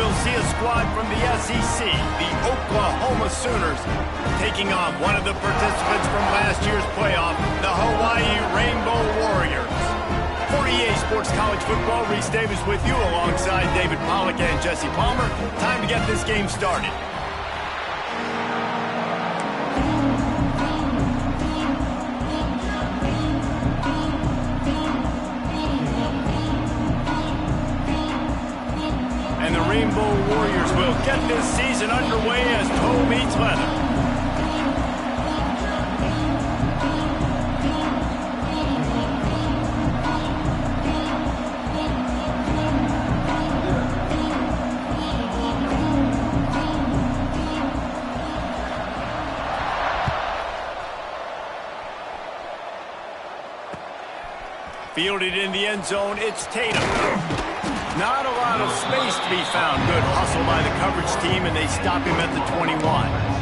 we'll see a squad from the SEC, the Oklahoma Sooners, taking on one of the participants from last year's playoff, the Hawaii Rainbow Warriors. For EA Sports College Football, Reese Davis with you alongside David Pollack and Jesse Palmer. Time to get this game started. And the Rainbow Warriors will get this season underway as toe meets leather. Fielded in the end zone, it's Tatum. Not a lot of space to be found. Good hustle by the coverage team, and they stop him at the 21.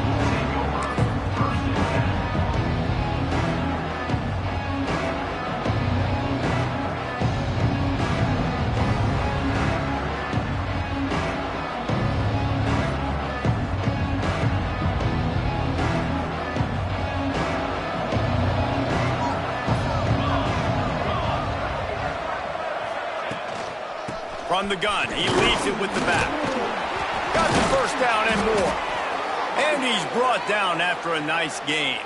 From the gun, he leaves it with the back. Got the first down and more. And he's brought down after a nice game.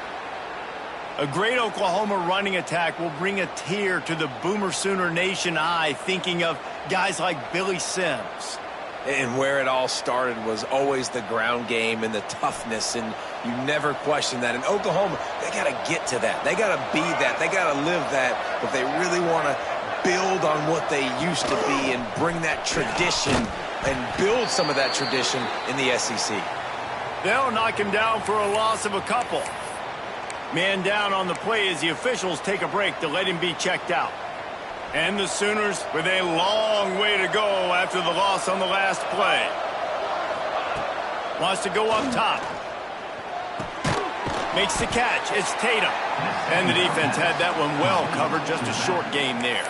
A great Oklahoma running attack will bring a tear to the Boomer Sooner Nation eye, thinking of guys like Billy Sims. And where it all started was always the ground game and the toughness, and you never question that. In Oklahoma, they got to get to that. They got to be that. They got to live that if they really want to build on what they used to be and bring that tradition and build some of that tradition in the SEC. They'll knock him down for a loss of a couple. Man down on the play as the officials take a break to let him be checked out. And the Sooners with a long way to go after the loss on the last play. Wants to go up top. Makes the catch. It's Tatum. And the defense had that one well covered. Just a short game there.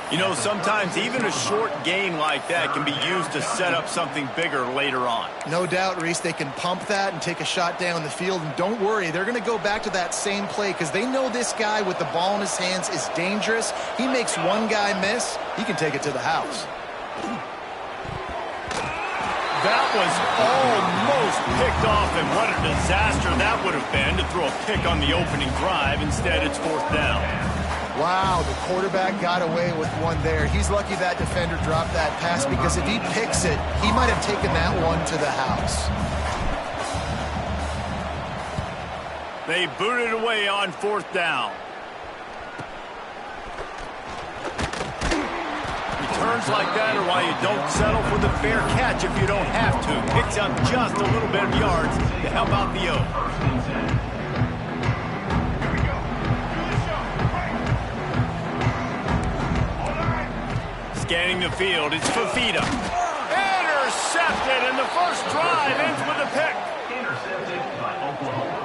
You know, sometimes even a short game like that can be used to set up something bigger later on. No doubt, Reese, they can pump that and take a shot down the field. And don't worry, they're going to go back to that same play because they know this guy with the ball in his hands is dangerous. He makes one guy miss, he can take it to the house. That was almost picked off, and what a disaster that would have been to throw a pick on the opening drive. Instead, it's fourth down. Wow, the quarterback got away with one there. He's lucky that defender dropped that pass because if he picks it, he might have taken that one to the house. They booted away on fourth down. Returns like that are why you don't settle for the fair catch if you don't have to. Picks up just a little bit of yards to help out the O. Scanning the field, it's Fafita. Intercepted, and the first drive ends with a pick. Intercepted by Oklahoma.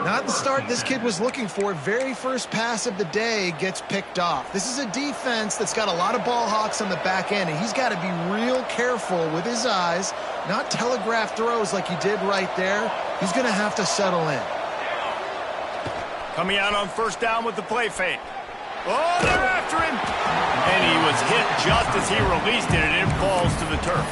Not the start this kid was looking for. Very first pass of the day gets picked off. This is a defense that's got a lot of ball hawks on the back end, and he's got to be real careful with his eyes, not telegraph throws like he did right there. He's going to have to settle in. Coming out on first down with the play fake. Oh, they're after him. And he was hit just as he released it, and it falls to the turf.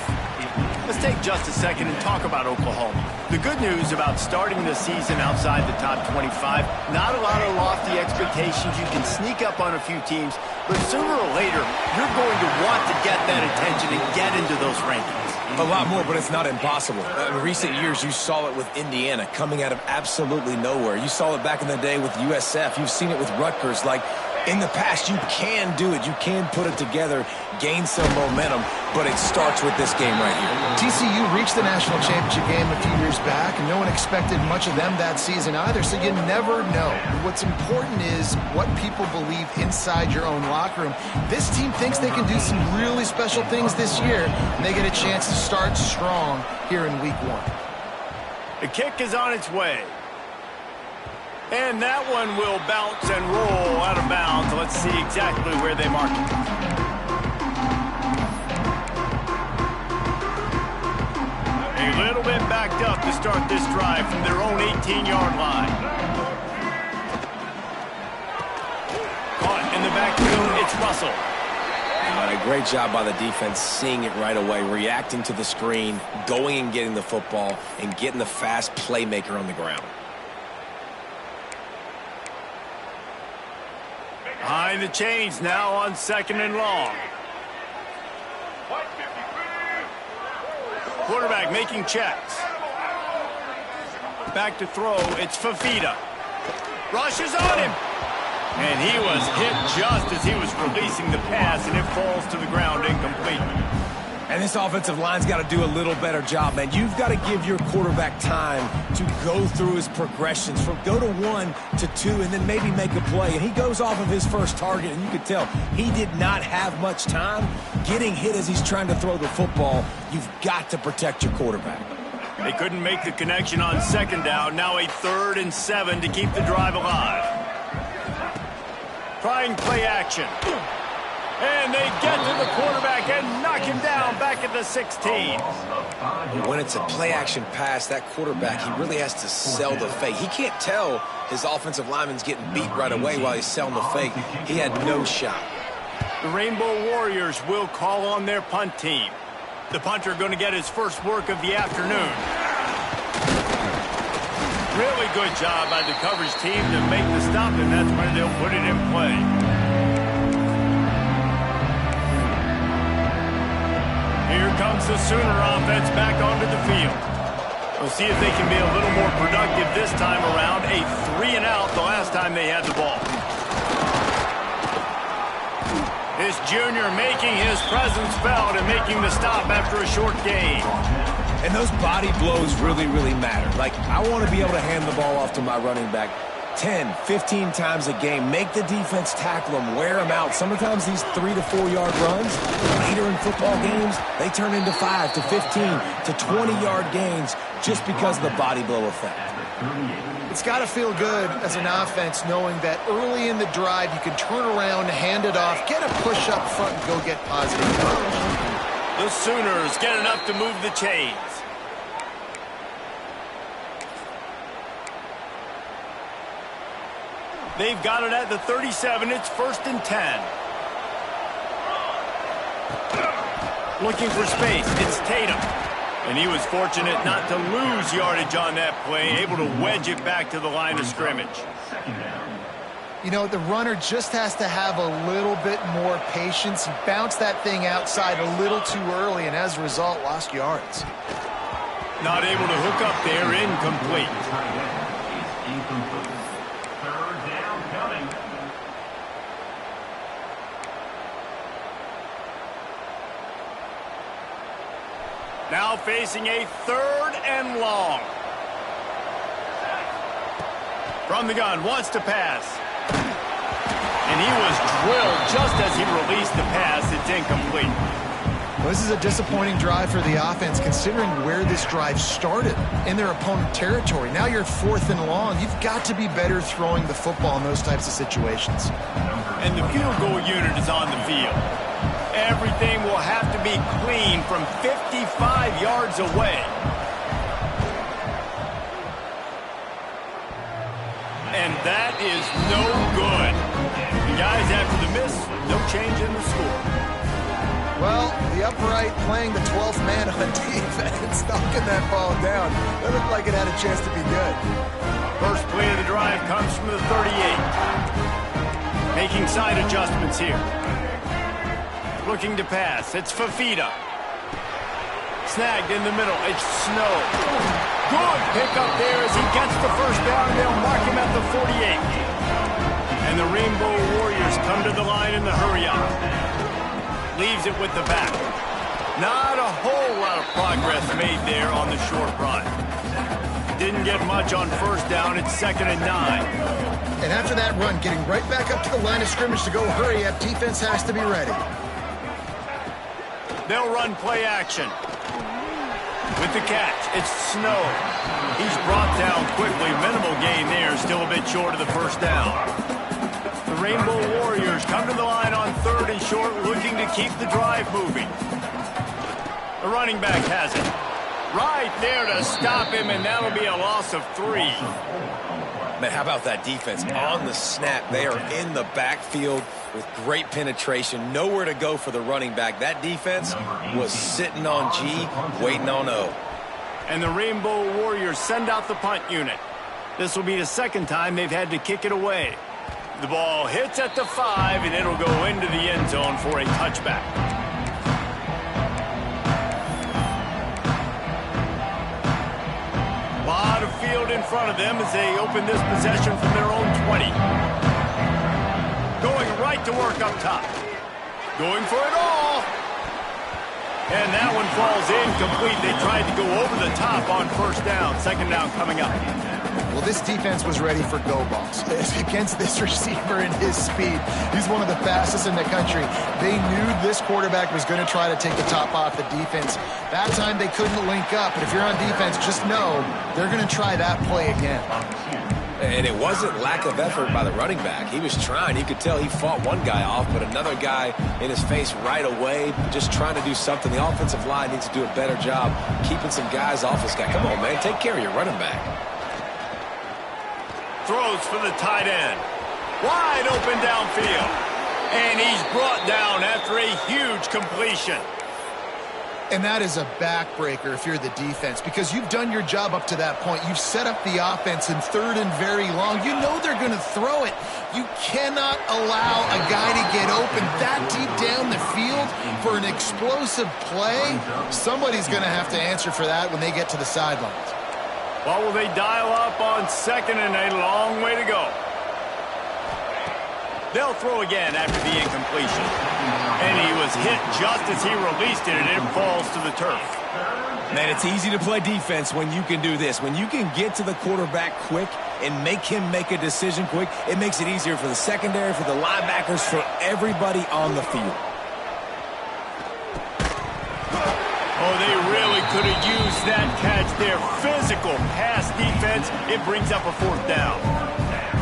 Let's take just a second and talk about Oklahoma. The good news about starting the season outside the top 25, not a lot of lofty expectations. You can sneak up on a few teams, but sooner or later, you're going to want to get that attention and get into those rankings. A lot more, but it's not impossible. In recent years, you saw it with Indiana coming out of absolutely nowhere. You saw it back in the day with USF. You've seen it with Rutgers. Like, in the past, you can do it. You can put it together, gain some momentum, but it starts with this game right here. TCU reached the national championship game a few years back, and no one expected much of them that season either, so you never know. What's important is what people believe inside your own locker room. This team thinks they can do some really special things this year, and they get a chance to start strong here in week one. The kick is on its way. And that one will bounce and roll out of bounds. Let's see exactly where they mark it. backed up to start this drive from their own 18-yard line. Caught in the backfield, it's Russell. A great job by the defense seeing it right away, reacting to the screen, going and getting the football, and getting the fast playmaker on the ground. Behind the chains now on 2nd and long. Quarterback making checks. Back to throw, it's Fafita. Rushes on him. And he was hit just as he was releasing the pass, and it falls to the ground incomplete. And this offensive line's got to do a little better job, man. You've got to give your quarterback time to go through his progressions, from go to 1 to 2, and then maybe make a play. And he goes off of his first target, and you could tell he did not have much time getting hit as he's trying to throw the football. You've got to protect your quarterback. They couldn't make the connection on 2nd down. Now a 3rd and 7 to keep the drive alive. Trying play action. And they get to the quarterback and knock him down back at the 16. When it's a play-action pass, that quarterback, he really has to sell the fake. He can't tell his offensive lineman's getting beat right away while he's selling the fake. He had no shot. The Rainbow Warriors will call on their punt team. The punter going to get his first work of the afternoon. Really good job by the coverage team to make the stop, and that's where they'll put it in play. Here comes the Sooner offense back onto the field. We'll see if they can be a little more productive this time around. A 3-and-out the last time they had the ball. This junior making his presence felt and making the stop after a short gain. And those body blows really, really matter. Like, I want to be able to hand the ball off to my running back 10, 15 times a game. Make the defense tackle them, wear them out. Sometimes these 3 to 4 yard runs, later in football games, they turn into 5 to 15 to 20-yard gains just because of the body blow effect. It's got to feel good as an offense knowing that early in the drive you can turn around, hand it off, get a push up front, and go get positive yards. The Sooners get enough to move the chains. They've got it at the 37. It's 1st and 10. Looking for space. It's Tatum. And he was fortunate not to lose yardage on that play, able to wedge it back to the line of scrimmage. You know, the runner just has to have a little bit more patience. He bounced that thing outside a little too early, and as a result, lost yards. Not able to hook up there, incomplete. Now facing a 3rd and long. From the gun, wants to pass. And he was drilled just as he released the pass. It's incomplete. Well, this is a disappointing drive for the offense, considering where this drive started, in their opponent territory. Now you're 4th and long. You've got to be better throwing the football in those types of situations. And the field goal unit is on the field. Everything will have to be clean from 55 yards away. And that is no good. Guys, after the miss, no change in the score. Well, the upright playing the 12th man on defense, knocking that ball down. That looked like it had a chance to be good. First play of the drive comes from the 38. Making side adjustments here. Looking to pass. It's Fafita. Snagged in the middle. It's Snow. Good pickup there as he gets the first down. They'll mark him at the 48. And the Rainbow Warriors come to the line in the hurry-up. Leaves it with the back. Not a whole lot of progress made there on the short run. Didn't get much on first down. It's 2nd and 9. And after that run, getting right back up to the line of scrimmage to go hurry-up, defense has to be ready. They'll run play action. With the catch, it's Snow. He's brought down quickly. Minimal gain there, still a bit short of the first down. The Rainbow Warriors come to the line on 3rd and short, looking to keep the drive moving. The running back has it. Right there to stop him, and that'll be a loss of 3. Man, how about that defense? On the snap, they are in the backfield with great penetration. Nowhere to go for the running back. That defense was sitting on G, waiting on O. And the Rainbow Warriors send out the punt unit. This will be the second time they've had to kick it away. The ball hits at the 5, and it'll go into the end zone for a touchback. A lot of field in front of them as they open this possession from their own 20. Going right to work up top. Going for it all. And that one falls incomplete. They tried to go over the top on first down. Second down coming up. Well, this defense was ready for go balls. Against this receiver and his speed, he's one of the fastest in the country. They knew this quarterback was going to try to take the top off the defense. That time they couldn't link up, but if you're on defense, just know they're going to try that play again. And it wasn't lack of effort by the running back. He was trying. You could tell he fought one guy off, but another guy in his face right away, just trying to do something. The offensive line needs to do a better job keeping some guys off this guy. Come on, man. Take care of your running back. Throws for the tight end. Wide open downfield. And he's brought down after a huge completion. And that is a backbreaker if you're the defense, because you've done your job up to that point. You've set up the offense in third and very long. You know they're going to throw it. You cannot allow a guy to get open that deep down the field for an explosive play. Somebody's going to have to answer for that when they get to the sidelines. Well, will they dial up on second and a long way to go? They'll throw again after the incompletion. And he was hit just as he released it, and it falls to the turf. Man, it's easy to play defense when you can do this. When you can get to the quarterback quick and make him make a decision quick, it makes it easier for the secondary, for the linebackers, for everybody on the field. Oh, they really could have used that catch there. Physical pass defense. It brings up a fourth down.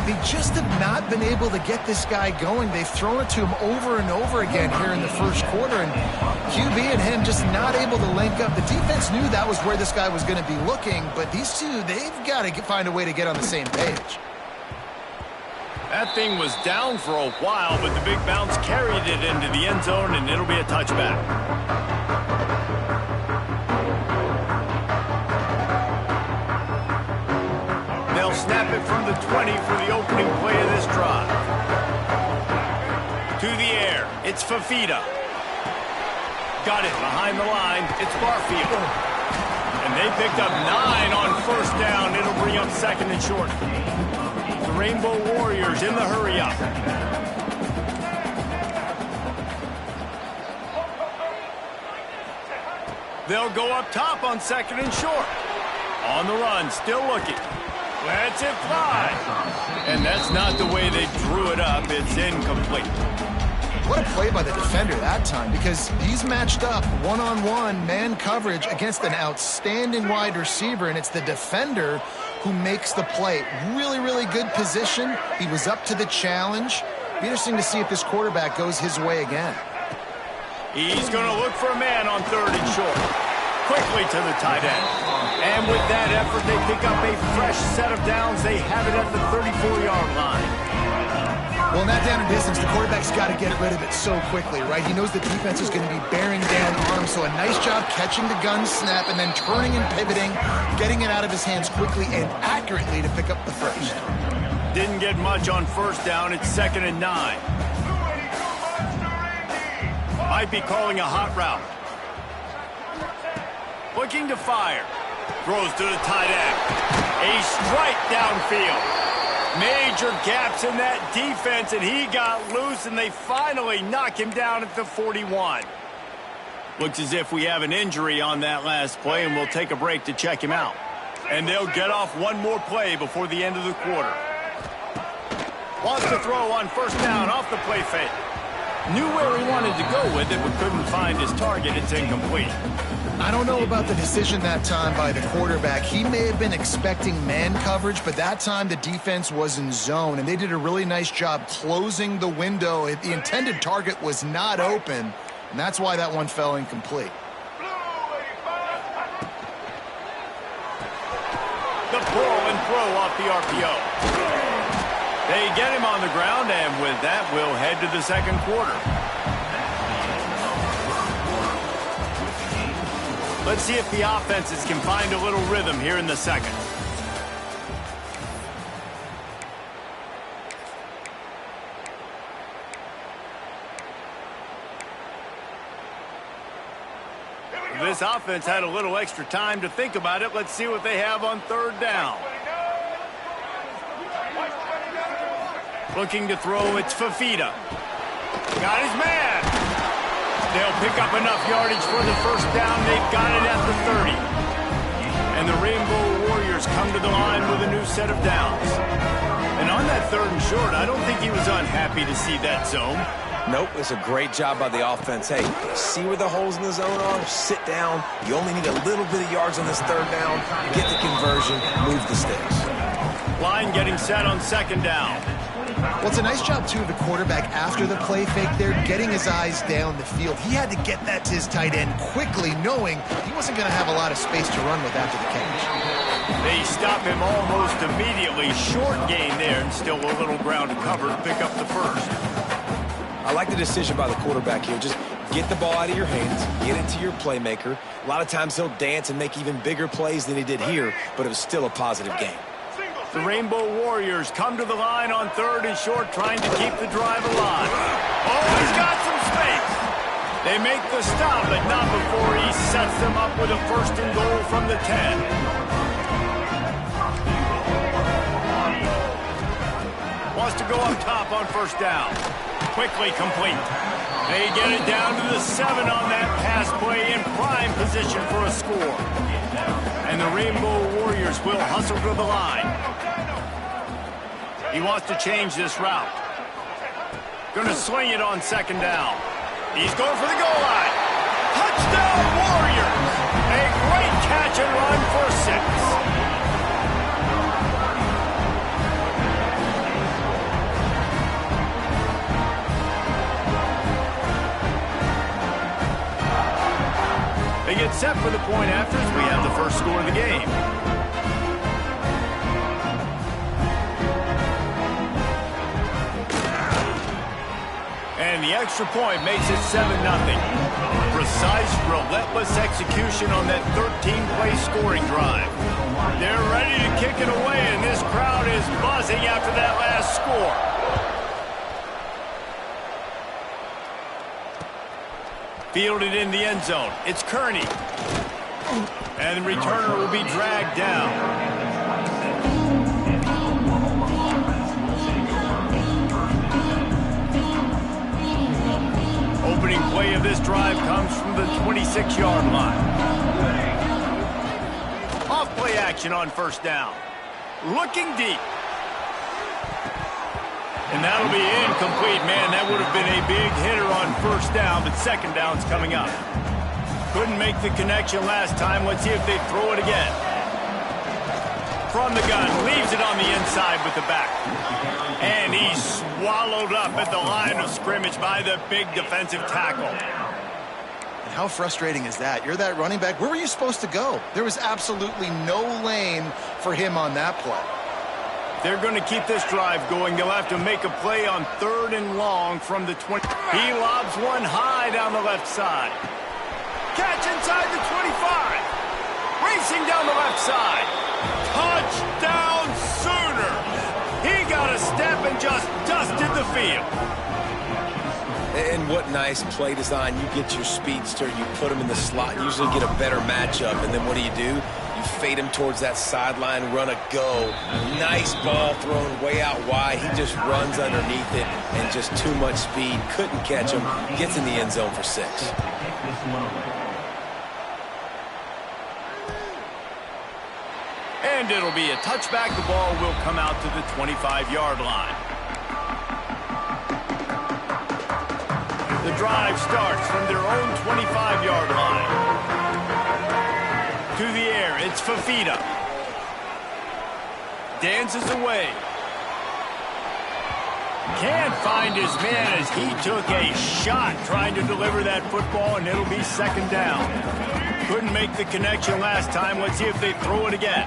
They just have not been able to get this guy going. They've thrown it to him over and over again here in the first quarter, and QB and him just not able to link up. The defense knew that was where this guy was going to be looking, but these two, they've got to find a way to get on the same page. That thing was down for a while, but the big bounce carried it into the end zone, and it'll be a touchback. They'll snap it from the 20 for the opening play of this drive. To the air, it's Fafita. Got it behind the line, it's Barfield. And they picked up 9 on first down. It'll bring up second and short. The Rainbow Warriors in the hurry up. They'll go up top on second and short. On the run, still looking. Lets it fly. And that's not the way they drew it up. It's incomplete. What a play by the defender that time, because he's matched up one-on-one man coverage against an outstanding wide receiver, and it's the defender who makes the play. Really, really good position. He was up to the challenge. Be interesting to see if this quarterback goes his way again. He's going to look for a man on third and short. Quickly to the tight end. And with that effort, they pick up a fresh set of downs. They have it at the 34-yard line. Well, in that down and distance, the quarterback's got to get rid of it so quickly, right? He knows the defense is going to be bearing down on him, so a nice job catching the gun snap and then turning and pivoting, getting it out of his hands quickly and accurately to pick up the first. Didn't get much on first down. It's second and 9. Might be calling a hot route. Looking to fire. Throws to the tight end. A strike downfield. Major gaps in that defense, and he got loose, and they finally knock him down at the 41. Looks as if we have an injury on that last play, and we'll take a break to check him out. And they'll get off one more play before the end of the quarter. Wants to throw on first down off the play fake. Knew where he wanted to go with it, but couldn't find his target. It's incomplete. I don't know about the decision that time by the quarterback. He may have been expecting man coverage, but that time the defense was in zone, and they did a really nice job closing the window. The intended target was not open, and that's why that one fell incomplete. throw off the RPO. They get him on the ground, and with that, we'll head to the second quarter. Let's see if the offenses can find a little rhythm here in the second. This offense had a little extra time to think about it. Let's see what they have on third down. Looking to throw, it's Fafita. Got his man. They'll pick up enough yardage for the first down. They've got it at the 30. And the Rainbow Warriors come to the line with a new set of downs. And on that third and short, I don't think he was unhappy to see that zone. Nope, it's a great job by the offense. Hey, see where the holes in the zone are? Sit down. You only need a little bit of yards on this third down. Get the conversion, move the sticks. Line getting set on second down. Well, it's a nice job, too, of the quarterback after the play fake there, getting his eyes down the field. He had to get that to his tight end quickly, knowing he wasn't going to have a lot of space to run with after the catch. They stop him almost immediately. Short gain there, and still a little ground to cover to pick up the first. I like the decision by the quarterback here. Just get the ball out of your hands, get it to your playmaker. A lot of times he'll dance and make even bigger plays than he did here, but it was still a positive game. The Rainbow Warriors come to the line on third and short, trying to keep the drive alive. Oh, he's got some space. They make the stop, but not before he sets them up with a first and goal from the 10. Wants to go up top on first down. Quickly complete. They get it down to the 7 on that pass play, in prime position for a score. And the Rainbow Warriors will hustle to the line. He wants to change this route. Gonna swing it on second down. He's going for the goal line. Touchdown Warriors! A great catch and run for 6. They get set for the point after as we have the first score of the game. And the extra point makes it 7-0. Precise, relentless execution on that 13-play scoring drive. They're ready to kick it away, and this crowd is buzzing after that last score. Fielded in the end zone. It's Kearney. And the returner will be dragged down. Opening play of this drive comes from the 26-yard line. Off play action on first down. Looking deep. And that'll be incomplete. Man, that would have been a big hitter on first down, but second down's coming up. Couldn't make the connection last time. Let's see if they throw it again. From the gun, leaves it on the inside with the back. And he's swallowed up at the line of scrimmage by the big defensive tackle. And how frustrating is that? You're that running back. Where were you supposed to go? There was absolutely no lane for him on that play. They're going to keep this drive going. They'll have to make a play on third and long from the 20. He lobs one high down the left side. Catch inside the 25. Racing down the left side. Touchdown Sooners. He got a step and just dusted the field. And what nice play design. You get your speedster, you put him in the slot, usually get a better matchup, and then what do? You fade him towards that sideline, run a go. Nice ball thrown way out wide. He just runs underneath it and just too much speed. Couldn't catch him. Gets in the end zone for 6. And it'll be a touchback. The ball will come out to the 25-yard line. The drive starts from their own 25-yard line. To the air, it's Fafita. Dances away. Can't find his man as he took a shot trying to deliver that football, and it'll be second down. Couldn't make the connection last time. Let's see if they throw it again.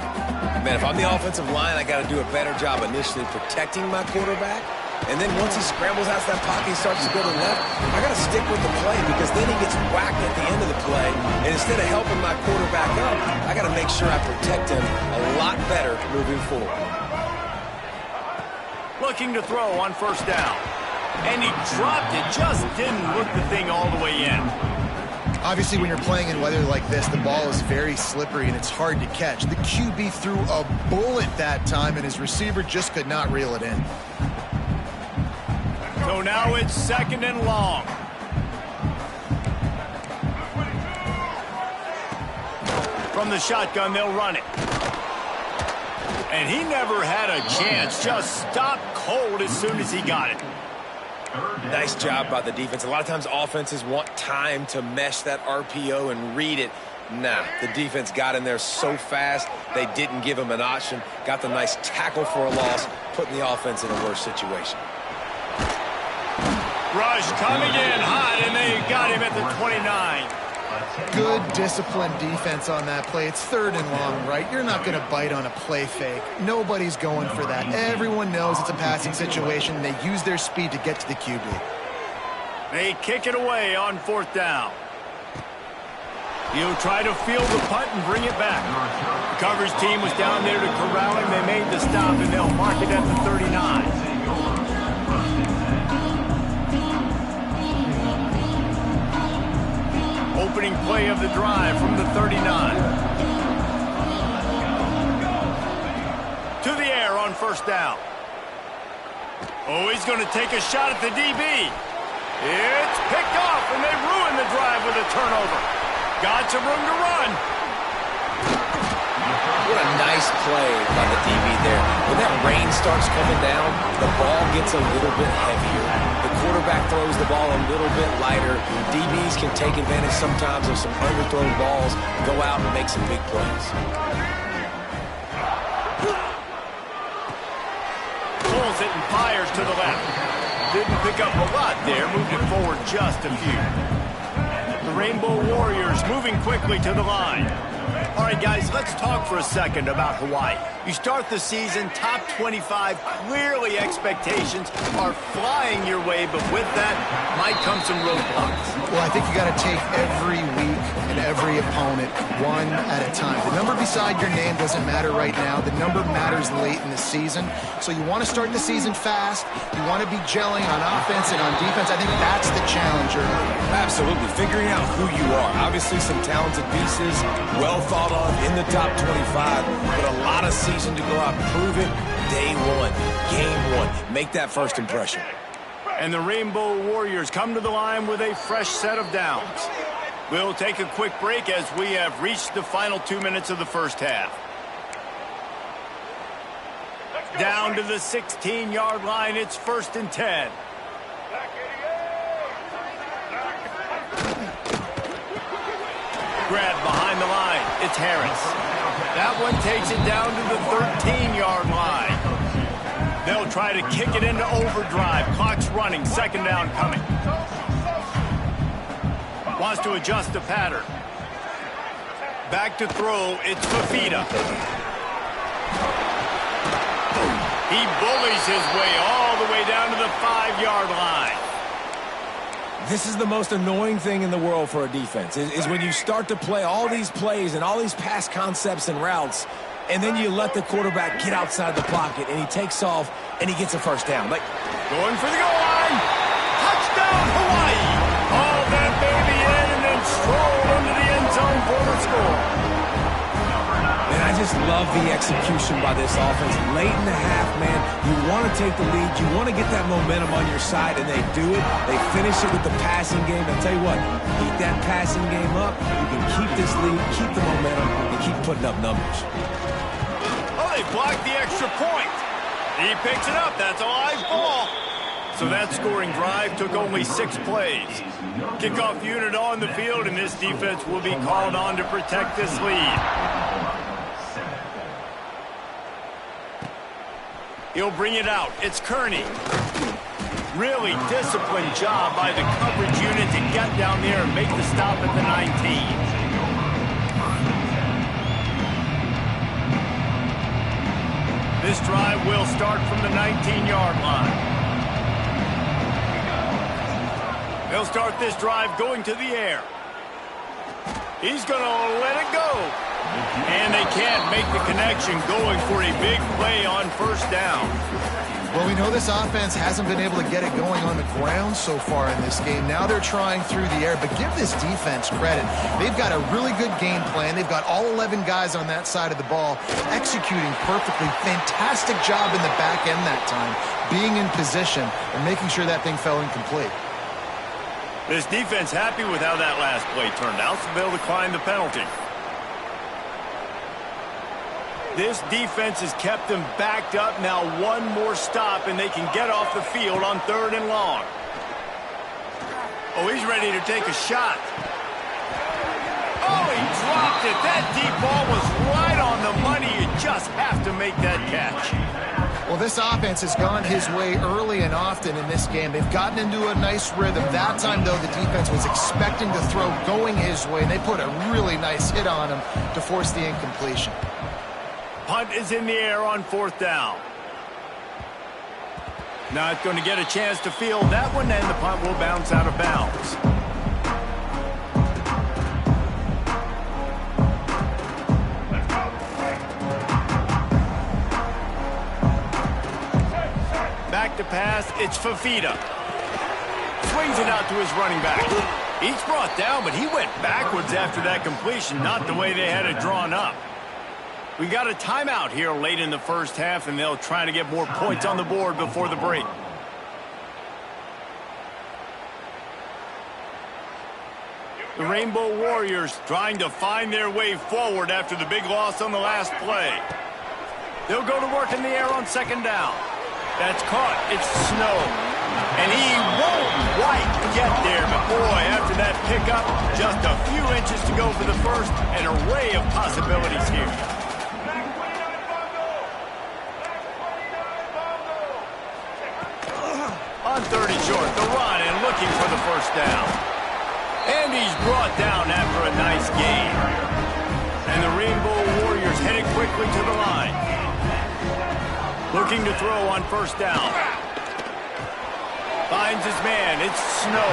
Man, if I'm the offensive line, I got to do a better job initially protecting my quarterback. And then once he scrambles out that pocket, he starts to go to the left, I got to stick with the play because then he gets whacked at the end of the play. And instead of helping my quarterback up, I got to make sure I protect him a lot better moving forward. Looking to throw on first down. And he dropped it, just didn't look the thing all the way in. Obviously, when you're playing in weather like this, the ball is very slippery and it's hard to catch. The QB threw a bullet that time, and his receiver just could not reel it in. So now it's 2nd and long. From the shotgun, they'll run it. And he never had a chance, just stopped cold as soon as he got it. Nice job by the defense. A lot of times offenses want time to mesh that RPO and read it. Nah, the defense got in there so fast, they didn't give him an option. Got the nice tackle for a loss, putting the offense in a worse situation. Rush coming in hot, and they got him at the 29. Good disciplined defense on that play. It's 3rd and long, right? You're not going to bite on a play fake. Nobody's going for that. Everyone knows it's a passing situation. They use their speed to get to the QB. They kick it away on 4th down. He'll try to field the punt and bring it back. The coverage team was down there to corral him. They made the stop, and they'll mark it at the 39. Opening play of the drive from the 39. To the air on first down. Oh, he's going to take a shot at the DB. It's picked off, and they ruin the drive with a turnover. Got some room to run. What a nice play by the DB there. When that rain starts coming down, the ball gets a little bit heavier. The quarterback throws the ball a little bit lighter. DBs can take advantage sometimes of some underthrown balls, go out and make some big plays. Pulls it and fires to the left. Didn't pick up a lot there, moved it forward just a few. The Rainbow Warriors moving quickly to the line. All right, guys, let's talk for a second about Hawaii. You start the season top 25. Clearly, expectations are flying your way, but with that might come some roadblocks. Well, I think you got to take every week and every opponent one at a time. The number beside your name doesn't matter right now. The number matters late in the season. So you want to start the season fast. You want to be gelling on offense and on defense. I think that's the challenge early. Absolutely. Figuring out who you are. Obviously, some talented pieces, well thought of in the top 25, but a lot of season to go out and prove it. Day one, game one. Make that first impression. And the Rainbow Warriors come to the line with a fresh set of downs. We'll take a quick break as we have reached the final 2 minutes of the first half. Down to the 16-yard line, it's 1st and 10. Grab behind the line, it's Harris. That one takes it down to the 13-yard line. They'll try to kick it into overdrive. Clock's running, 2nd down coming. Wants to adjust the pattern. Back to throw, it's Fafita. He bullies his way all the way down to the 5-yard line. This is the most annoying thing in the world for a defense, is when you start to play all these plays and all these pass concepts and routes, and then you let the quarterback get outside the pocket, and he takes off, and he gets a first down. Like, going for the goal line. Touchdown, Hawaii. All that baby in and then stroll into the end zone for the score. And I just love the execution by this offense. Late in the half, man, you want to take the lead. You want to get that momentum on your side, and they do it. They finish it with the passing game. I'll tell you what, keep that passing game up. You can keep this lead, keep the momentum, and keep putting up numbers. Oh, they blocked the extra point. He picks it up. That's a live ball. So that scoring drive took only 6 plays. Kickoff unit on the field, and this defense will be called on to protect this lead. He'll bring it out. It's Kearney. Really disciplined job by the coverage unit to get down there and make the stop at the 19. This drive will start from the 19-yard line. They'll start this drive going to the air. He's going to let it go. And they can't make the connection, going for a big play on first down. Well, we know this offense hasn't been able to get it going on the ground so far in this game. Now they're trying through the air, but give this defense credit. They've got a really good game plan. They've got all 11 guys on that side of the ball executing perfectly. Fantastic job in the back end that time, being in position and making sure that thing fell incomplete. This defense happy with how that last play turned out, so they'll decline the penalty. This defense has kept them backed up. Now one more stop, and they can get off the field on 3rd and long. Oh, he's ready to take a shot. Oh, he dropped it. That deep ball was right on the money. You just have to make that catch. Well, this offense has gone his way early and often in this game. They've gotten into a nice rhythm. That time, though, the defense was expecting to throw going his way, and they put a really nice hit on him to force the incompletion. Punt is in the air on 4th down. Not going to get a chance to field that one, and the punt will bounce out of bounds. Back to pass, it's Fafita. Swings it out to his running back. He's brought down, but he went backwards after that completion, not the way they had it drawn up. We got a timeout here late in the first half, and they'll try to get more points on the board before the break. The Rainbow Warriors trying to find their way forward after the big loss on the last play. They'll go to work in the air on 2nd down. That's caught. It's Snow. And he won't quite get there, but boy, after that pickup, just a few inches to go for the first. An array of possibilities here. On 30 short, the run and looking for the first down. And he's brought down after a nice gain. And the Rainbow Warriors headed quickly to the line. Looking to throw on 1st down. Finds his man. It's Snow.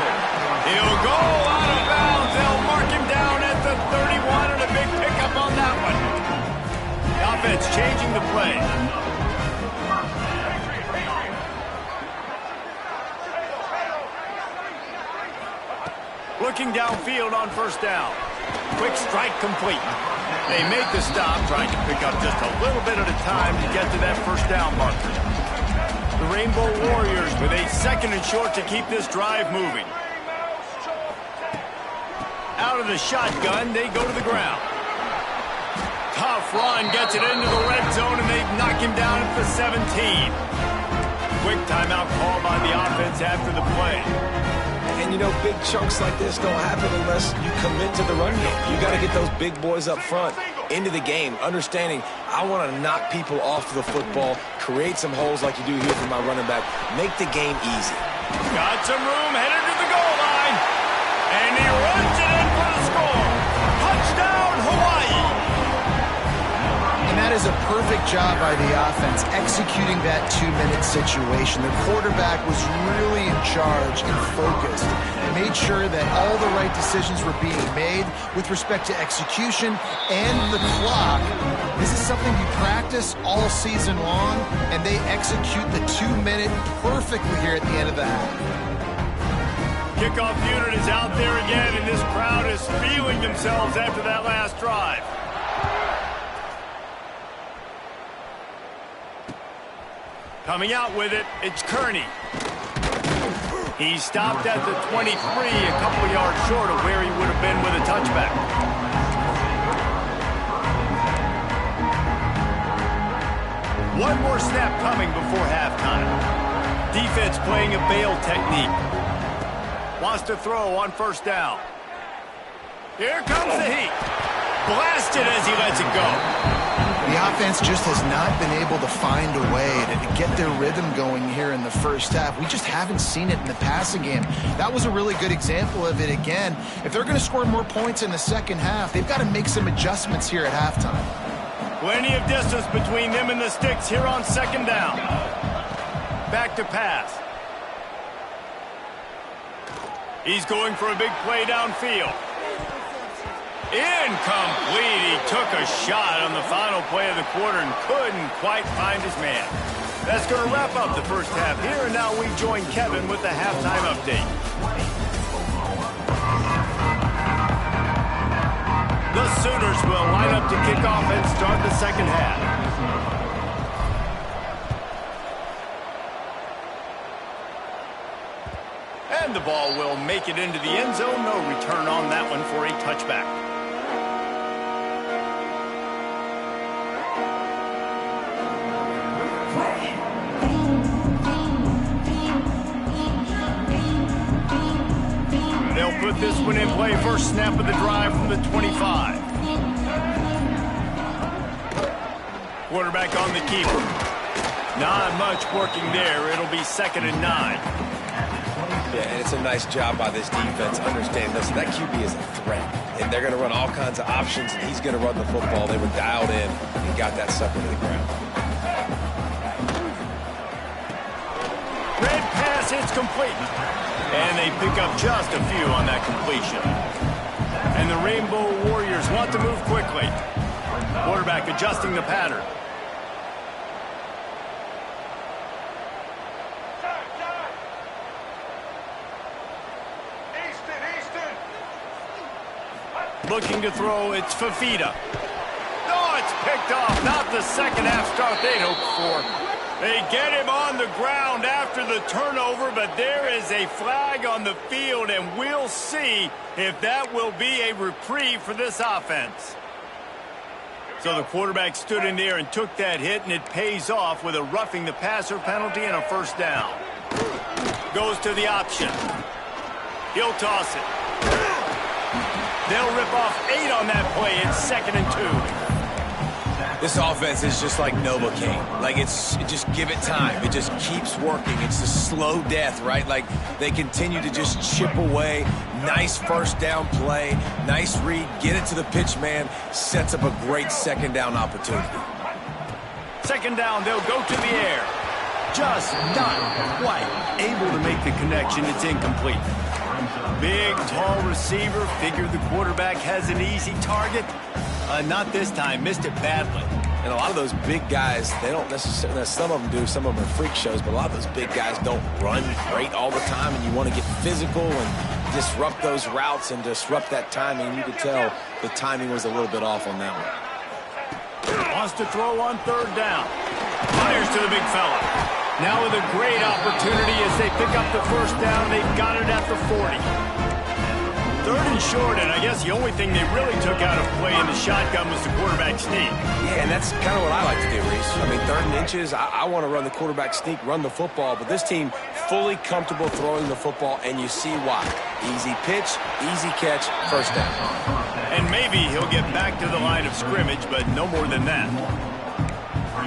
He'll go out of bounds. They'll mark him down at the 31, and a big pickup on that one. The offense changing the play. Looking downfield on 1st down. Quick strike complete. They make the stop, trying to pick up just a little bit at a time to get to that 1st down marker. The Rainbow Warriors with a 2nd and short to keep this drive moving. Out of the shotgun, they go to the ground. Tough run, gets it into the red zone, and they knock him down at the 17. Quick timeout call by the offense after the play. And, you know, big chunks like this don't happen unless you commit to the run game. You got to get those big boys up front into the game, understanding I want to knock people off the football, create some holes like you do here for my running back, make the game easy. Got some room, headed to the goal line, and he runs it in for the score. Touchdown, Hawaii! And that is a perfect job by the offense, executing that 2-minute situation. The quarterback was really in charge and focused. They made sure that all the right decisions were being made with respect to execution and the clock. This is something you practice all season long, and they execute the 2-minute perfectly here at the end of the half. Kickoff unit is out there again, and this crowd is feeling themselves after that last drive. Coming out with it, it's Kearney. He stopped at the 23, a couple yards short of where he would have been with a touchback. One more snap coming before halftime. Defense playing a bail technique. Wants to throw on 1st down. Here comes the heat. Blasted as he lets it go. The offense just has not been able to find a way to get their rhythm going here in the first half. We just haven't seen it in the passing game. That was a really good example of it again. If they're going to score more points in the second half, they've got to make some adjustments here at halftime. Plenty of distance between them and the sticks here on second down. Back to pass. He's going for a big play downfield. Incomplete. He took a shot on the final play of the quarter and couldn't quite find his man. That's going to wrap up the first half here, and now we join Kevin with the halftime update. The Sooners will line up to kick off and start the second half. And the ball will make it into the end zone. No return on that one for a touchback. They'll put this one in play. First snap of the drive from the 25. Quarterback on the keeper. Not much working there. It'll be 2nd and 9. Yeah, and it's a nice job by this defense. Understand, listen, that QB is a threat. And they're going to run all kinds of options, and he's going to run the football. They were dialed in and got that sucker to the ground. Red pass, it's complete. And they pick up just a few on that completion. And the Rainbow Warriors want to move quickly. Quarterback adjusting the pattern. Looking to throw, it's Fafita. No, it's picked off. Not the second half start they'd hoped for. They get him on the ground after the turnover, but there is a flag on the field, and we'll see if that will be a reprieve for this offense. So the quarterback stood in there and took that hit, and it pays off with a roughing the passer penalty and a first down. Goes to the option. He'll toss it. They'll rip off 8 on that play. It's 2nd and 2. This offense is just like Novocaine. Like, just give it time. It just keeps working. It's a slow death, right? Like, they continue to just chip away. Nice first down play. Nice read. Get it to the pitch man. Sets up a great second down opportunity. Second down, they'll go to the air. Just not quite able to make the connection. It's incomplete. Big, tall receiver. Figured the quarterback has an easy target. Not this time. Missed it badly. And a lot of those big guys, they don't necessarily, some of them do, some of them are freak shows, but a lot of those big guys don't run great all the time, and you want to get physical and disrupt those routes and disrupt that timing. You could tell the timing was a little bit off on that one. Wants to throw on 3rd down. Fires to the big fella. Now with a great opportunity as they pick up the first down. They've got it at the 40. 3rd and short, and I guess the only thing they really took out of play in the shotgun was the quarterback sneak. Yeah, and that's kind of what I like to do, Reese. I mean, 3rd and inches, I want to run the quarterback sneak, run the football, but this team fully comfortable throwing the football, and you see why. Easy pitch, easy catch, first down. And maybe he'll get back to the line of scrimmage, but no more than that.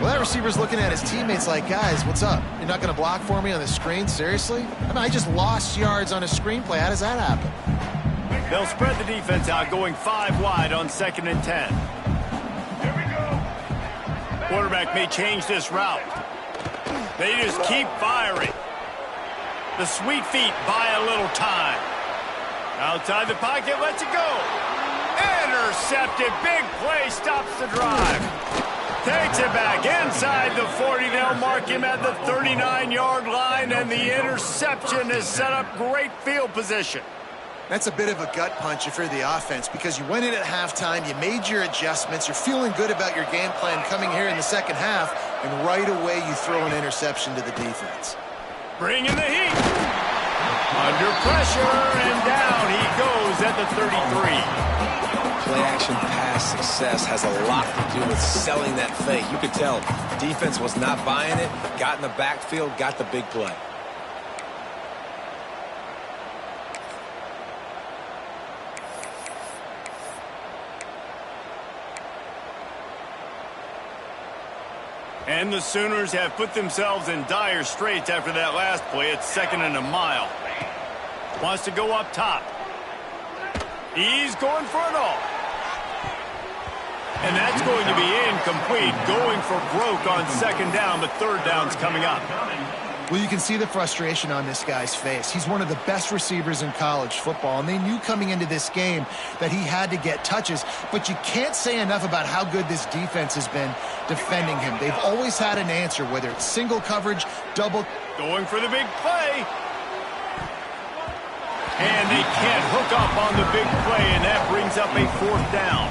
Well, that receiver's looking at his teammates like, guys, what's up? You're not going to block for me on the screen? Seriously? I mean, I just lost yards on a screenplay. How does that happen? They'll spread the defense out, going 5 wide on 2nd and 10. Here we go. Quarterback may change this route. They just keep firing. The sweet feet buy a little time. Outside the pocket, lets it go. Intercepted. Big play, stops the drive. Takes it back inside the 40. They'll mark him at the 39-yard line, and the interception has set up great field position. That's a bit of a gut punch if you're the offense, because you went in at halftime, you made your adjustments, you're feeling good about your game plan coming here in the second half, and right away you throw an interception to the defense. Bringing the heat. Under pressure, and down he goes at the 33. Play-action pass success has a lot to do with selling that fake. You could tell defense was not buying it, got in the backfield, got the big play. And the Sooners have put themselves in dire straits after that last play. It's 2nd and a mile. Wants to go up top. He's going for it all. And that's going to be incomplete, going for broke on second down, but third down's coming up. Well, you can see the frustration on this guy's face. He's one of the best receivers in college football, and they knew coming into this game that he had to get touches, but you can't say enough about how good this defense has been defending him. They've always had an answer, whether it's single coverage, double. Going for the big play. And they can't hook up on the big play, and that brings up a fourth down.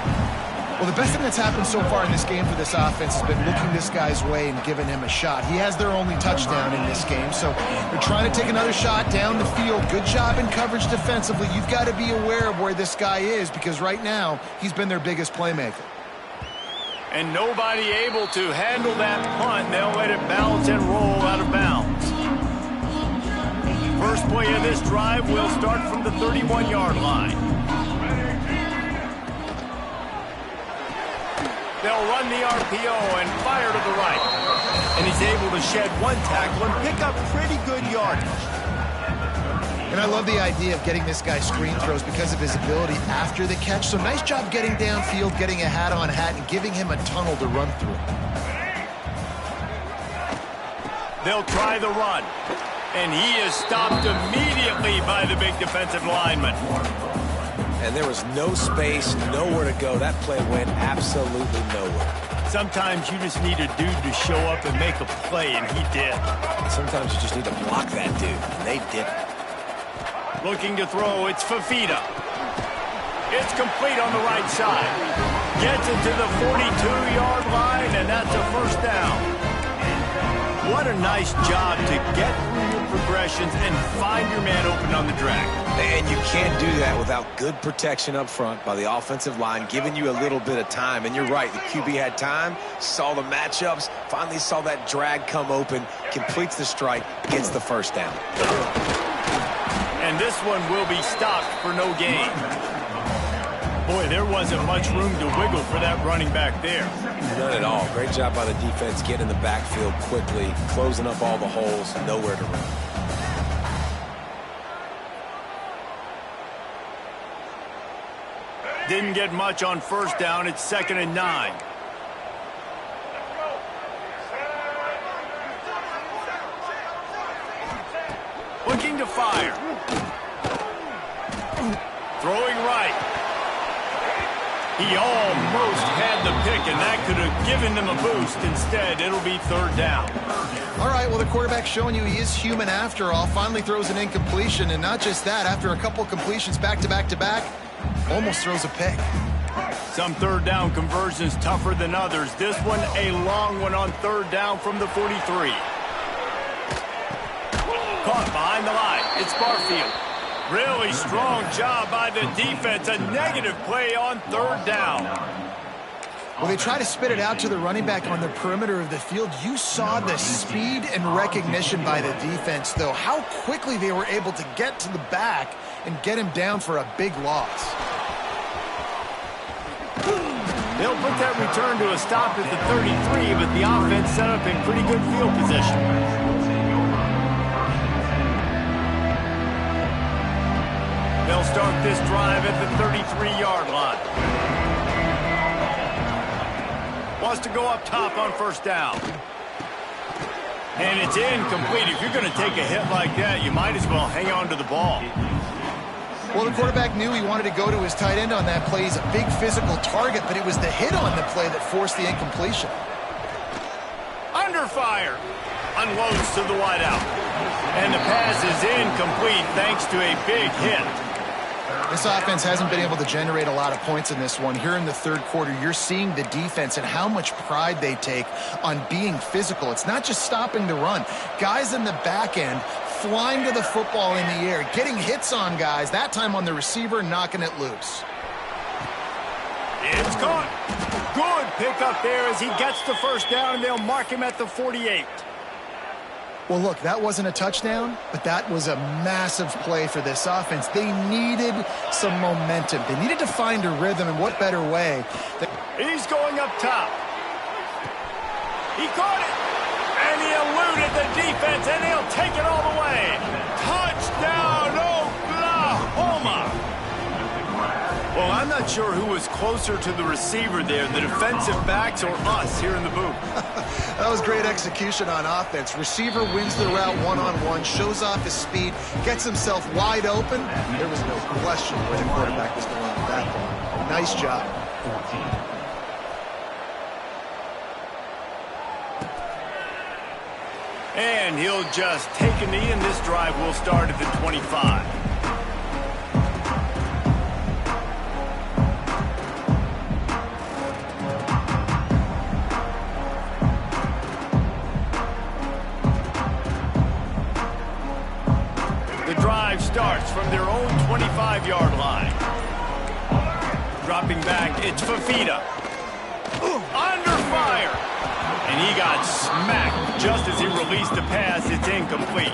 Well, the best thing that's happened so far in this game for this offense has been looking this guy's way and giving him a shot. He has their only touchdown in this game, so they're trying to take another shot down the field. Good job in coverage defensively. You've got to be aware of where this guy is because right now he's been their biggest playmaker. And nobody able to handle that punt. They'll let it bounce and roll out of bounds. First play of this drive will start from the 31-yard line. They'll run the RPO and fire to the right. And he's able to shed one tackle and pick up pretty good yardage. And I love the idea of getting this guy screen throws because of his ability after the catch. So nice job getting downfield, getting a hat-on-hat, and giving him a tunnel to run through. They'll try the run. And he is stopped immediately by the big defensive lineman. And there was no space, nowhere to go. That play went absolutely nowhere. Sometimes you just need a dude to show up and make a play, and he did. Sometimes you just need to block that dude, and they didn't. Looking to throw, it's Fafita. It's complete on the right side. Gets it to the 42-yard line, and that's a first down. What a nice job to get through your progressions and find your man open on the drag. And you can't do that without good protection up front by the offensive line, giving you a little bit of time. And you're right, the QB had time, saw the matchups, finally saw that drag come open, completes the strike, gets the first down. And this one will be stopped for no gain. Boy, there wasn't much room to wiggle for that running back there. None at all. Great job by the defense getting in the backfield quickly, closing up all the holes, nowhere to run. Didn't get much on first down. It's 2nd and 9. Looking to fire. Throwing right. He almost had the pick, and that could have given them a boost. Instead, it'll be third down. All right, well, the quarterback's showing you he is human after all. Finally throws an incompletion, and not just that, after a couple completions back-to-back-to-back, almost throws a pick. Some third down conversions tougher than others. This one, a long one on third down from the 43. Caught behind the line. It's Barfield. Really strong job by the defense. A negative play on third down. Well, they try to spit it out to the running back on the perimeter of the field. You saw the speed and recognition by the defense, though. How quickly they were able to get to the back and get him down for a big loss. They'll put that return to a stop at the 33, but the offense set up in pretty good field position. They'll start this drive at the 33-yard line. Wants to go up top on first down. And it's incomplete. If you're going to take a hit like that, you might as well hang on to the ball. Well, the quarterback knew he wanted to go to his tight end on that play. He's a big physical target, but it was the hit on the play that forced the incompletion. Under fire. Unloads to the wideout. And the pass is incomplete thanks to a big hit. This offense hasn't been able to generate a lot of points in this one. Here in the third quarter, you're seeing the defense and how much pride they take on being physical. It's not just stopping the run. Guys in the back end flying to the football in the air, getting hits on guys, that time on the receiver, knocking it loose. It's caught. Good pickup there as he gets the first down, and they'll mark him at the 48. Well, look, that wasn't a touchdown, but that was a massive play for this offense. They needed some momentum. They needed to find a rhythm, and what better way? He's going up top. He caught it, and he eluded the defense, and he'll take it all the way. Touchdown, Oklahoma! Well, I'm not sure who was closer to the receiver there, the defensive backs or us here in the booth. That was great execution on offense. Receiver wins the route one-on-one, shows off his speed, gets himself wide open. There was no question where the quarterback was going with that ball. Nice job. And he'll just take a knee, and this drive will start at the 25. The drive starts from their own 25-yard line. Dropping back, it's Fafita. Under fire. And he got smacked just as he released the pass. It's incomplete.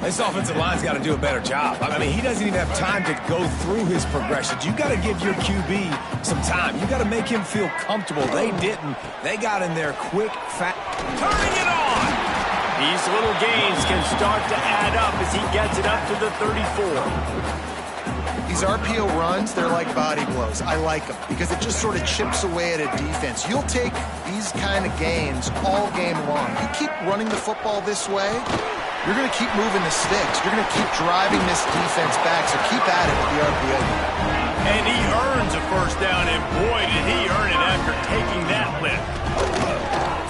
This offensive line's got to do a better job. I mean, he doesn't even have time to go through his progressions. You got to give your QB some time. You got to make him feel comfortable. They didn't. They got in there quick, fast. Turning it on! These little gains can start to add up as he gets it up to the 34. These RPO runs, they're like body blows. I like them because it just sort of chips away at a defense. You'll take these kind of gains all game long. You keep running the football this way, you're going to keep moving the sticks. You're going to keep driving this defense back, so keep at it with the RPO. And he earns a first down, and boy, did he earn it after taking that lift.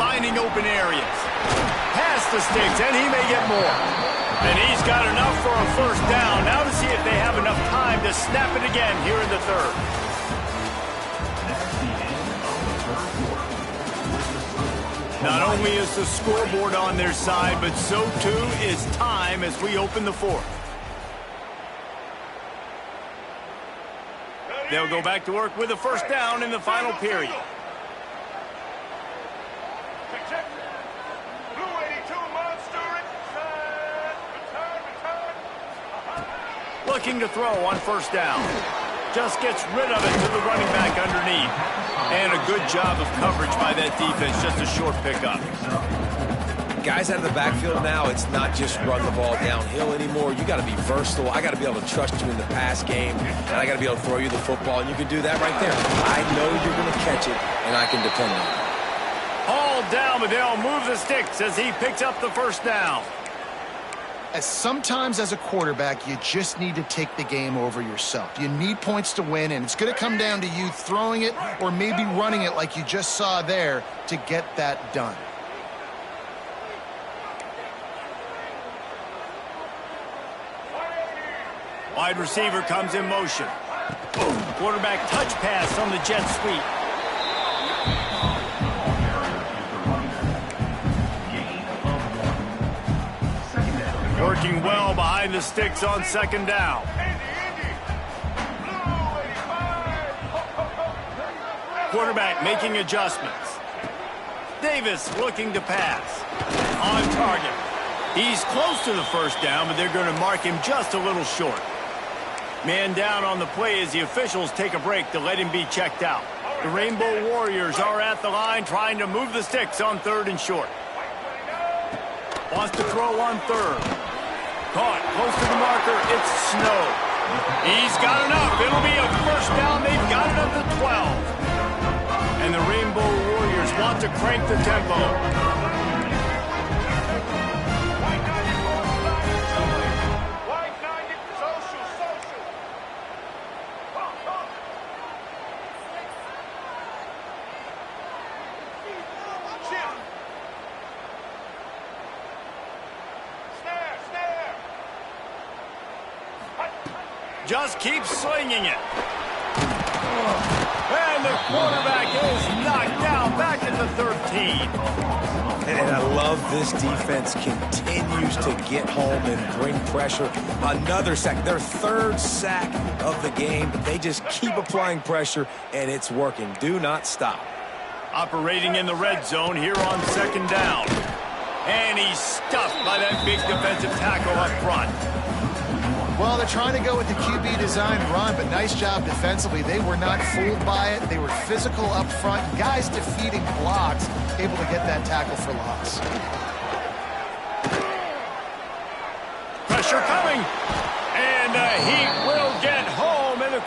Finding open areas. Past the sticks, and he may get more. And he's got enough for a first down. Now to see if they have enough time to snap it again here in the third. Not only is the scoreboard on their side, but so too is time as we open the fourth. They'll go back to work with a first down in the final period. Looking to throw on first down. Just gets rid of it to the running back underneath. And a good job of coverage by that defense. Just a short pickup. Guys out of the backfield now, it's not just run the ball downhill anymore. You got to be versatile. I got to be able to trust you in the pass game, and I got to be able to throw you the football, and you can do that right there. I know you're going to catch it, and I can depend on it. All down, but they'll move the sticks as he picks up the first down. As sometimes as a quarterback, you just need to take the game over yourself. You need points to win, and it's going to come down to you throwing it or maybe running it like you just saw there to get that done. Wide receiver comes in motion. Quarterback touch pass on the jet sweep. Working well behind the sticks on second down. Quarterback making adjustments. Davis looking to pass. On target. He's close to the first down, but they're going to mark him just a little short. Man down on the play as the officials take a break to let him be checked out. The Rainbow Warriors are at the line trying to move the sticks on third and short. Wants to throw on third. Caught close to the marker. It's Snow. He's got enough. It'll be a first down. They've got it up to 12. And the Rainbow Warriors want to crank the tempo. Just keep slinging it. And the quarterback is knocked down back at the 13. And I love this defense continues to get home and bring pressure. Another sack, their third sack of the game. They just keep applying pressure, and it's working. Do not stop. Operating in the red zone here on second down. And he's stuffed by that big defensive tackle up front. Well, they're trying to go with the QB design run, but nice job defensively. They were not fooled by it. They were physical up front. Guys defeating blocks, able to get that tackle for loss. Pressure coming. And he will get home, and the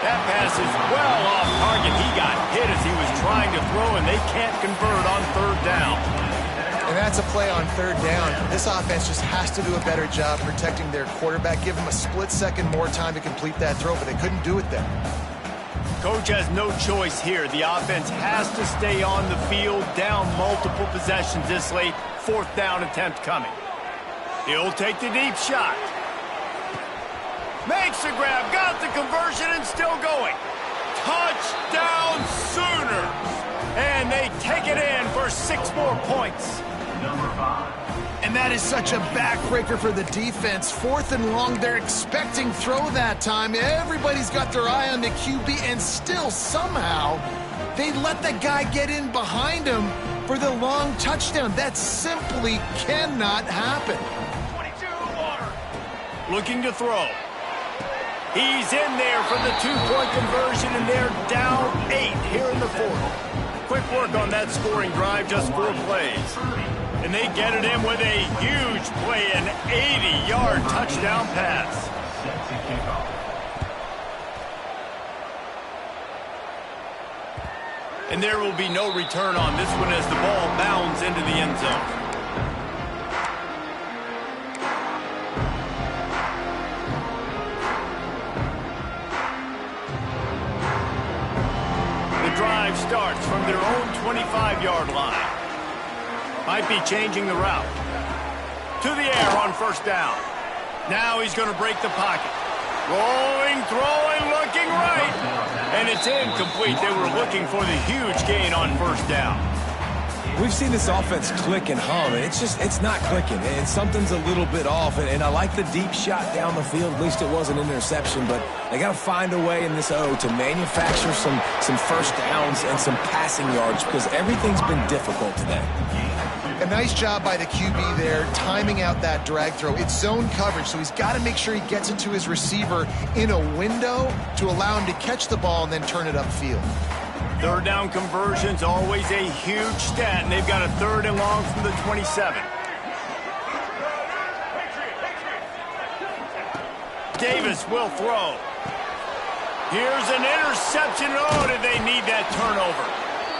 That pass is well off target. He got hit as he was trying to throw, and they can't convert on third down. And that's a play on third down. This offense just has to do a better job protecting their quarterback. Give him a split second more time to complete that throw, but they couldn't do it there. Coach has no choice here. The offense has to stay on the field, down multiple possessions this late. Fourth down attempt coming. He'll take the deep shot. Makes the grab, got the conversion, and still going. Touchdown Sooners! And they take it in for 6 more points. And that is such a backbreaker for the defense. 4th and long, they're expecting throw that time. Everybody's got their eye on the QB, and still somehow they let the guy get in behind him for the long touchdown. That simply cannot happen. 22 Looking to throw. He's in there for the 2-point conversion, and they're down 8 here in the 4th. Quick work on that scoring drive, just 4 plays. And they get it in with a huge play, an 80-yard touchdown pass. And there will be no return on this one as the ball bounds into the end zone. The drive starts from their own 25-yard line. Might be changing the route. To the air on first down. Now he's going to break the pocket. Rolling, throwing, looking right. And it's incomplete. They were looking for the huge gain on first down. We've seen this offense click and hum, and it's not clicking, and something's a little bit off. And I like the deep shot down the field. At least it was an interception, but they got to find a way in this O to manufacture some first downs and some passing yards because everything's been difficult today. A nice job by the QB there, timing out that drag throw. It's zone coverage, so he's got to make sure he gets it to his receiver in a window to allow him to catch the ball and then turn it upfield. Third down conversion's always a huge stat, and they've got a 3rd and long from the 27. Davis will throw. Here's an interception. Oh, did they need that turnover?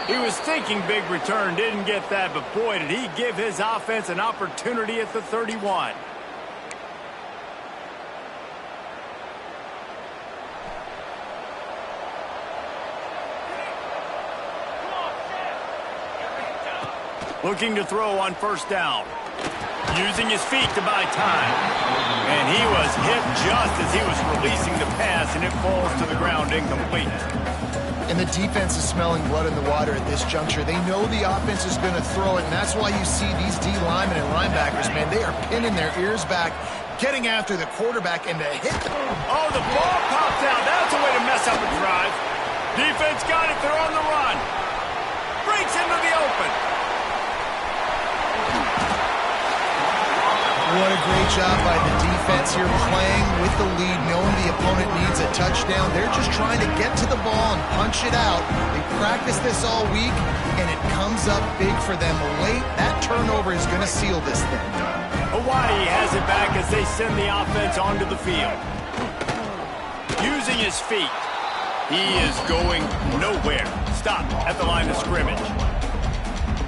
He was thinking big return, didn't get that, but boy, did he give his offense an opportunity at the 31. Looking to throw on first down. Using his feet to buy time. And he was hit just as he was releasing the pass, and it falls to the ground incomplete. And the defense is smelling blood in the water at this juncture. They know the offense is going to throw it, and that's why you see these D linemen and linebackers, man, they are pinning their ears back, getting after the quarterback, and to hit them. Oh, the ball popped out. That's a way to mess up a drive. Defense got it. They're on the run. Breaks into the open. What a great job by the defense here, playing with the lead, knowing the opponent needs a touchdown. They're just trying to get to the ball and punch it out. They practiced this all week, and it comes up big for them late. That turnover is going to seal this thing. Hawaii has it back as they send the offense onto the field. Using his feet. He is going nowhere. Stop at the line of scrimmage.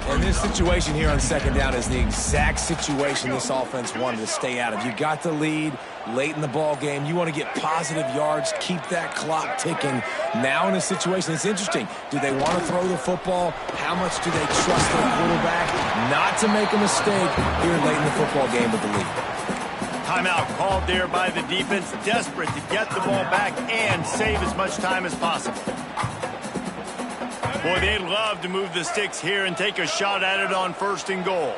And this situation here on second down is the exact situation this offense wanted to stay out of. You got the lead late in the ball game. You want to get positive yards, keep that clock ticking. Now in a situation, it's interesting. Do they want to throw the football? How much do they trust their quarterback not to make a mistake here late in the football game with the lead? Timeout called there by the defense, desperate to get the ball back and save as much time as possible. Boy, they'd love to move the sticks here and take a shot at it on 1st and goal.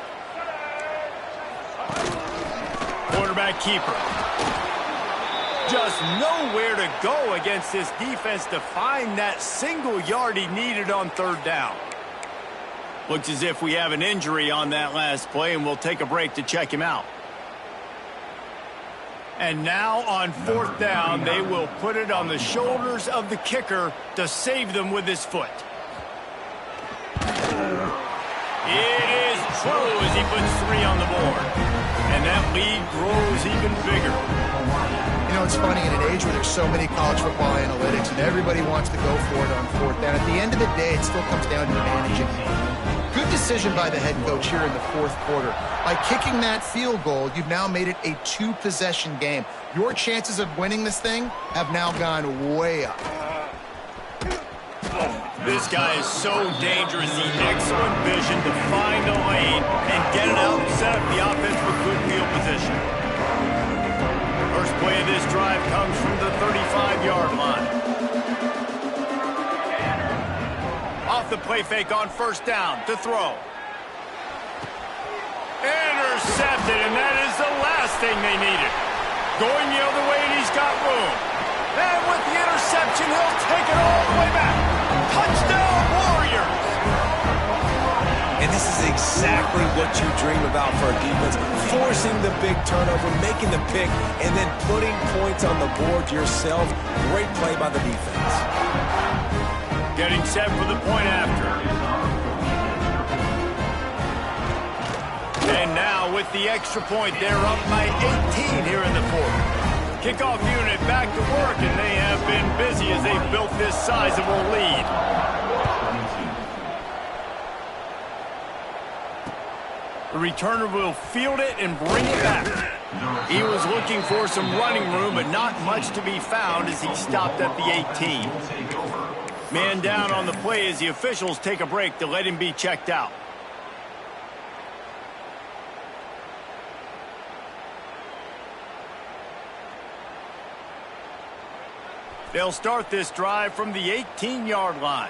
Quarterback keeper. Just nowhere to go against this defense to find that single yard he needed on 3rd down. Looks as if we have an injury on that last play, and we'll take a break to check him out. And now on 4th down, they will put it on the shoulders of the kicker to save them with his foot. It is true as he puts 3 on the board. And that lead grows even bigger. You know, it's funny, in an age where there's so many college football analytics and everybody wants to go for it on fourth down, at the end of the day, it still comes down to managing. Good decision by the head coach here in the fourth quarter. By kicking that field goal, you've now made it a two-possession game. Your chances of winning this thing have now gone way up. This guy is so dangerous. The excellent vision to find the lane and get it out and set up the offense for good field position. First play of this drive comes from the 35-yard line. Off the play fake on first down to throw. Intercepted, and that is the last thing they needed. Going the other way, and he's got room. And with the interception, he'll take it all the way back. Touchdown, Warriors! And this is exactly what you dream about for a defense. Forcing the big turnover, making the pick, and then putting points on the board yourself. Great play by the defense. Getting set for the point after. And now with the extra point, they're up by 18 here in the fourth. Kickoff unit back to work, and they have been busy as they've built this sizable lead. The returner will field it and bring it back. He was looking for some running room, but not much to be found as he stopped at the 18. Man down on the play as the officials take a break to let him be checked out. They'll start this drive from the 18-yard line.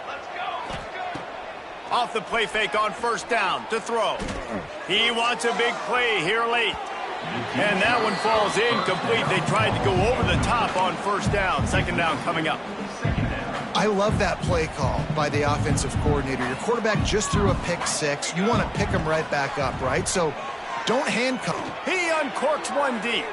Let's go. Off the play fake on first down to throw. He wants a big play here late. And that one falls incomplete. They tried to go over the top on first down. Second down coming up. I love that play call by the offensive coordinator. Your quarterback just threw a pick six. You want to pick him right back up, right? So don't handcuff him. He uncorks one deep.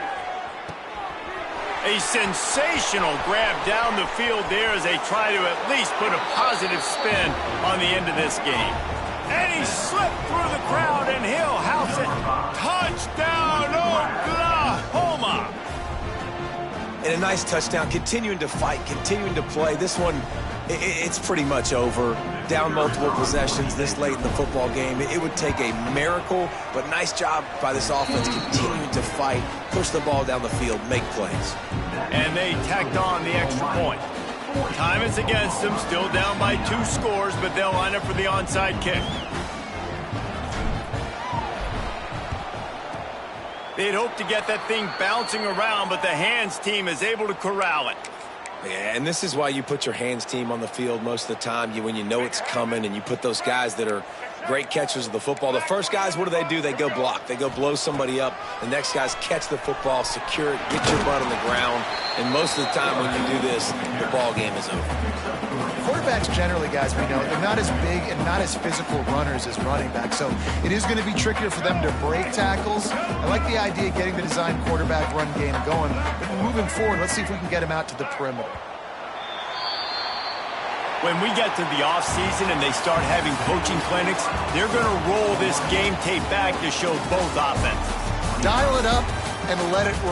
A sensational grab down the field there as they try to at least put a positive spin on the end of this game. And he slipped through the crowd, and he'll house it. Touchdown, Oklahoma! And a nice touchdown, continuing to fight, continuing to play. This one, it's pretty much over. Down multiple possessions this late in the football game. It would take a miracle, but nice job by this offense continuing to fight, push the ball down the field, make plays. And they tacked on the extra point. Time is against them, still down by 2 scores, but they'll line up for the onside kick. They'd hope to get that thing bouncing around, but the hands team is able to corral it. Yeah, and this is why you put your hands team on the field most of the time. When you know it's coming, and you put those guys that are great catchers of the football. The first guys, what do? They go block. They go blow somebody up. The next guys catch the football, secure it, get your butt on the ground. And most of the time when you do this, the ball game is over. Quarterbacks generally, guys, we know, they're not as big and not as physical runners as running backs. So it is going to be trickier for them to break tackles. I like the idea of getting the design quarterback run game going. But moving forward, let's see if we can get him out to the perimeter. When we get to the offseason and they start having coaching clinics, they're going to roll this game tape back to show both offenses. Dial it up and let it roll.